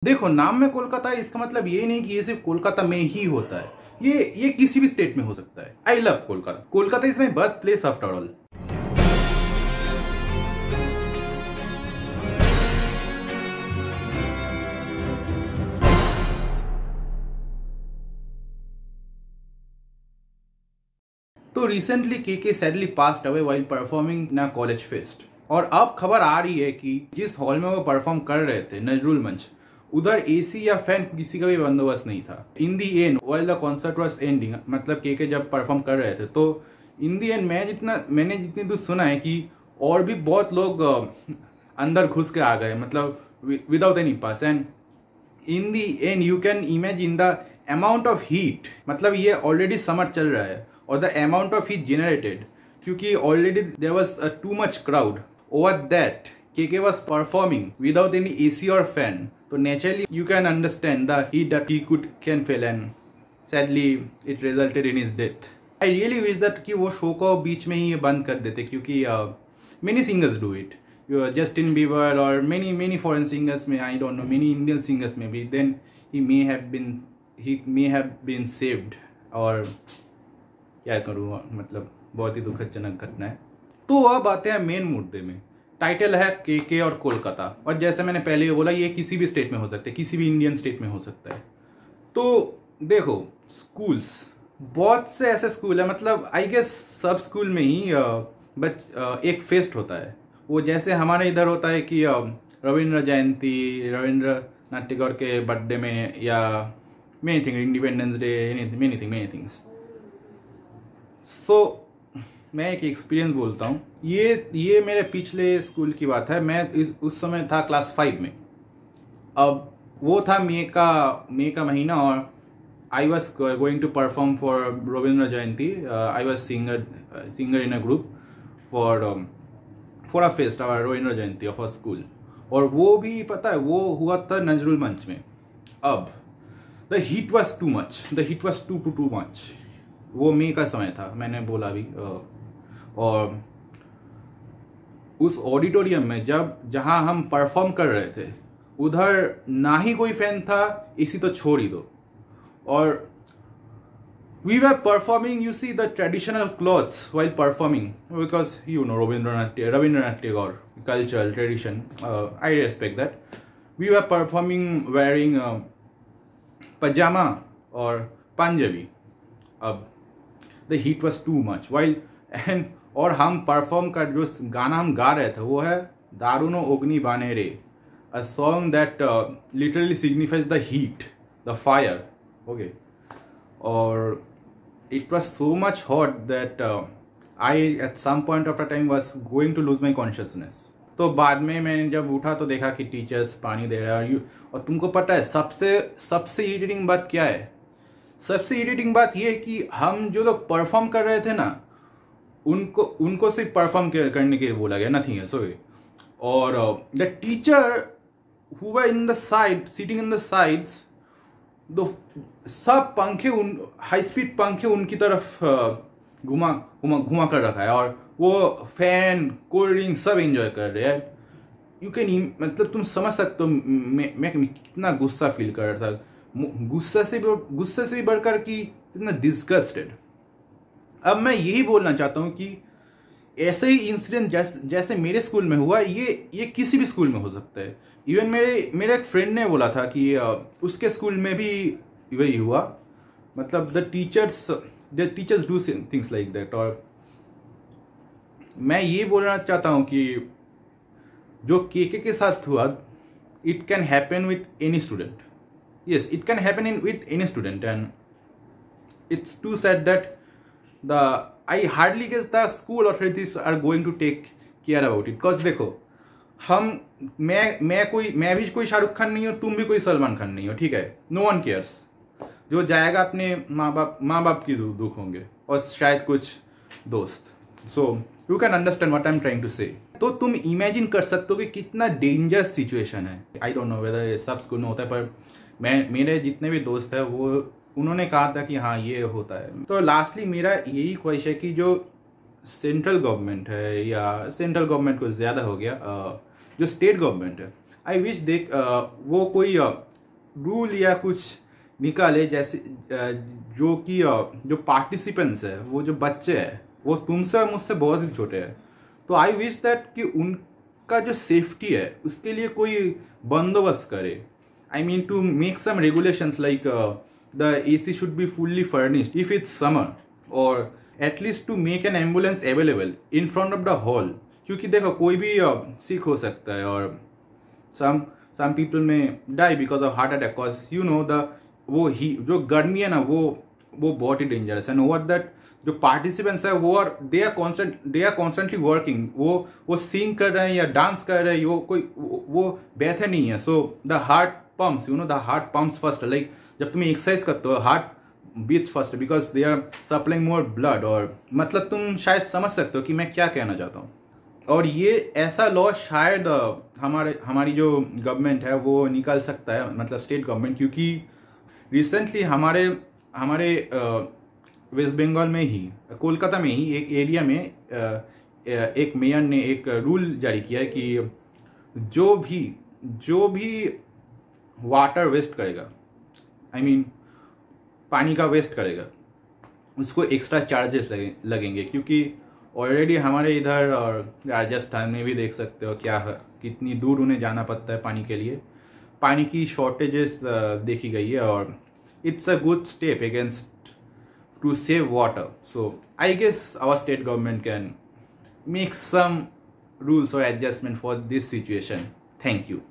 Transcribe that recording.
देखो, नाम में कोलकाता है, इसका मतलब ये नहीं कि ये सिर्फ कोलकाता में ही होता है। ये किसी भी स्टेट में हो सकता है। I love Kolkata. Kolkata is my birth place after all. तो रिसेंटली के sadly passed away while performing in a college fest. और अब खबर आ रही है कि जिस हॉल में वो परफॉर्म कर रहे थे, नजरुल मंच, उधर एसी या फैन किसी का भी बंदोबस्त नहीं था। In the end while the concert was ending, मतलब के जब परफॉर्म कर रहे थे, तो इन दी एंड मैंने जितनी दूर सुना है कि और भी बहुत लोग अंदर घुस के आ गए, मतलब without any pass. And in the end you can imagine the amount of heat, मतलब ये ऑलरेडी समर चल रहा है और the amount of heat generated, क्योंकि already there was too much crowd over that के was performing without any AC or fan, so naturally you can understand the heat that he can feel, and sadly it resulted in his death. I really wish that कि वो show को बीच में ही बंद कर देते, क्योंकि many singers do it. Justin Bieber or many foreign singers may, I don't know, many Indian singers maybe, then he may have been saved. और क्या करूँ, मतलब बहुत ही दुखदजनक घटना है। तो अब आते हैं मेन मुद्दे में। टाइटल है के और कोलकाता, और जैसे मैंने पहले बोला, ये किसी भी स्टेट में हो सकता है, किसी भी इंडियन स्टेट में हो सकता है। तो देखो, स्कूल्स, बहुत से ऐसे स्कूल है, मतलब आई गेस सब स्कूल में ही एक फेस्ट होता है। वो जैसे हमारे इधर होता है कि रविंद्र जयंती, रविंद्रनाथ टैगोर के बर्थडे में, या many thing, independence day, many things. So मैं एक एक्सपीरियंस बोलता हूँ। ये मेरे पिछले स्कूल की बात है। मैं उस समय था क्लास 5 में। अब वो था मई का महीना, और I was going to perform for Ravindra Jayanti. I was singer in a group for a fest, our Ravindra Jayanti of a school. और वो भी पता है, वो हुआ था नजरुल मंच में। अब the heat was too much, the heat was too much. वो मई का समय था, मैंने बोला भी। और उस ऑडिटोरियम में जहां हम परफॉर्म कर रहे थे, उधर ना ही कोई फैन था, इसी तो छोड़ ही दो। और we were performing, you see the traditional clothes while performing, because you know Rabindranath Tagore cultural tradition, I respect that. We were performing wearing pyjama और पंजाबी। अब the heat was too much while, and और हम परफॉर्म कर, जो गाना हम गा रहे थे वो है दारुनो अग्नि बाने रे, a song that literally signifies the heat, the fire. Okay, और it was so much hot that I at some point of a time was going to lose my consciousness. तो बाद में मैंने जब उठा तो देखा कि टीचर्स पानी दे रहे हैं। और तुमको पता है सबसे इरिटेटिंग बात क्या है? सबसे इरिटेटिंग बात यह है कि हम जो लोग परफॉर्म कर रहे थे ना, उनको सिर्फ परफॉर्म करने के लिए बोला गया, नथिंग एल्स। ओके, और the teacher who were in the side, sitting in the sides, सब पंखे, हाई स्पीड पंखे उनकी तरफ घुमा कर रखा है, और वो फैन, कोल्ड ड्रिंक सब एंजॉय कर रहे हैं। यू कैन, मतलब तुम समझ सकते हो मैं कितना गुस्सा फील कर रहा था। गुस्से से भी बढ़कर कि कितना डिस्गस्टेड। अब मैं यही बोलना चाहता हूँ कि ऐसे ही इंसिडेंट जैसे मेरे स्कूल में हुआ, ये किसी भी स्कूल में हो सकता है। इवन मेरे एक फ्रेंड ने बोला था कि उसके स्कूल में भी वही हुआ। मतलब the teachers do things like that. और मैं ये बोलना चाहता हूँ कि जो के साथ हुआ, it can happen with any student. Yes, it can happen with any student, and it's too sad that I hardly guess the school authorities are going to take care about it. Because देखो, मैं भी कोई शाहरुख खान नहीं हूँ, तुम भी कोई सलमान खान नहीं हो, ठीक है? No one cares। जो जाएगा अपने माँ बाप की दुख होंगे, और शायद कुछ दोस्त। So you can understand what I'm trying to say। तो तुम इमेजिन कर सकते हो कि कितना डेंजरस सिचुएशन है। आई डोंट नो वेदर ये सब स्कूल में होता है, पर मेरे जितने भी दोस्त हैं उन्होंने कहा था कि हाँ ये होता है। तो लास्टली मेरा यही ख्वाहिश है कि जो सेंट्रल गवर्नमेंट है, या सेंट्रल गवर्नमेंट कुछ ज़्यादा हो गया, जो स्टेट गवर्नमेंट है, आई विश वो कोई रूल या कुछ निकाले, जैसे जो कि जो पार्टिसिपेंट्स है, वो जो बच्चे हैं, वो तुमसे और मुझसे बहुत ही छोटे हैं, तो आई विश दैट कि उनका जो सेफ्टी है उसके लिए कोई बंदोबस्त करे. I mean to make some regulations like the AC should be fully furnished if it's summer, और at least to make an ambulance available in front of the hall. क्योंकि देखो कोई भी सिक हो सकता है, और some people may die because of heart attack, cause you know वो ही जो गर्मी है ना वो बहुत ही डेंजरस है. ओवर दैट जो पार्टिसिपेंट्स है वो दे आर कॉन्स्टेंटली वर्किंग, वो सिंग कर रहे हैं या डांस कर रहे हैं, वो बैठे नहीं है. So the heart pumps, the heart pumps first. Like जब तुम एक्सरसाइज करते हो heart beats first because they are supplying more blood. और मतलब तुम शायद समझ सकते हो कि मैं क्या कहना चाहता हूँ. और ये ऐसा लॉ शायद हमारी जो गवर्नमेंट है वो निकाल सकता है, मतलब स्टेट गवर्नमेंट, क्योंकि रिसेंटली हमारे वेस्ट बंगाल में ही, कोलकाता में ही एक एरिया में एक मेयर ने एक रूल जारी किया है कि जो भी वाटर वेस्ट करेगा, आई मीन पानी का वेस्ट करेगा, उसको एक्स्ट्रा चार्जेस लगेंगे. क्योंकि ऑलरेडी हमारे इधर और राजस्थान में भी देख सकते हो क्या है, कितनी दूर उन्हें जाना पड़ता है पानी के लिए. पानी की शॉर्टेजेस देखी गई है, और it's a good step against to save water. So I guess our state government can make some rules or adjustment for this situation. Thank you.